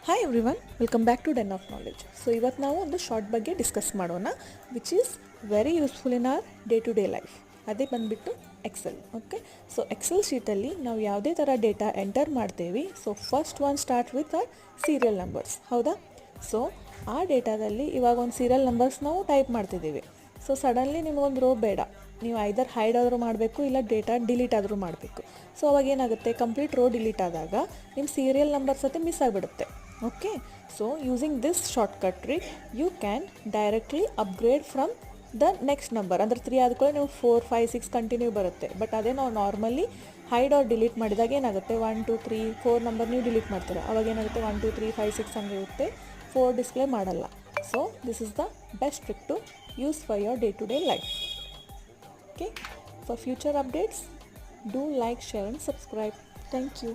Hi everyone, welcome back to Den of Knowledge. So ಇವತ್ತು ನಾವು ಒಂದು ಶಾರ್ಟ್ ಬಗ್ಗೆ ಡಿಸ್ಕಸ್ ಮಾಡೋಣ, which is very useful in our day to day life. ಅದೇ ಬಂದುಬಿಟ್ಟು ಎಕ್ಸೆಲ್. ಓಕೆ, ಸೊ ಎಕ್ಸೆಲ್ ಶೀಟಲ್ಲಿ ನಾವು ಯಾವುದೇ ಥರ ಡೇಟಾ ಎಂಟರ್ ಮಾಡ್ತೇವೆ. So first one start with our serial numbers, ಹೌದಾ? ಸೊ ಆ ಡೇಟಾದಲ್ಲಿ ಇವಾಗ ಒಂದು ಸೀರಿಯಲ್ ನಂಬರ್ಸ್ ನಾವು ಟೈಪ್ ಮಾಡ್ತಿದ್ದೀವಿ. ಸೊ ಸಡನ್ಲಿ ನಿಮಗೊಂದು ರೋ ಬೇಡ, ನೀವು ಐದರ್ ಹೈಡ್ ಆದರೂ ಮಾಡಬೇಕು, ಇಲ್ಲ ಡೇಟಾ ಡಿಲೀಟ್ ಆದರೂ ಮಾಡಬೇಕು. ಸೊ ಅವಾಗ ಏನಾಗುತ್ತೆ, ಕಂಪ್ಲೀಟ್ ರೋ ಡಿಲೀಟ್ ಆದಾಗ ನಿಮ್ಮ ಸೀರಿಯಲ್ ನಂಬರ್ಸ್ ಜೊತೆ ಮಿಸ್ ಆಗಿಬಿಡುತ್ತೆ. Okay, so using this shortcut trick you can directly upgrade from the next number. ಅಂದರೆ 3 ಆದ್ಕೊಳ್ಳಿ ನೀವು 4, 5, 6 ಕಂಟಿನ್ಯೂ ಬರುತ್ತೆ. ಬಟ್ ಅದೇ ನಾವು ನಾರ್ಮಲಿ ಹೈಡ್ ಆರ್ ಡಿಲೀಟ್ ಮಾಡಿದಾಗ ಏನಾಗುತ್ತೆ, 1, 2, 3, 4 ನಂಬರ್ ನೀವು ಡಿಲೀಟ್ ಮಾಡ್ತೀರಾ. ಅವಾಗ ಏನಾಗುತ್ತೆ, 1, 2, 3, 5, 6 ಹಂಗಿರುತ್ತೆ, 4 ಡಿಸ್ಪ್ಲೇ ಮಾಡಲ್ಲ. So this is the best trick to use for your day-to-day life. Okay, for future updates do like, share and subscribe. Thank you.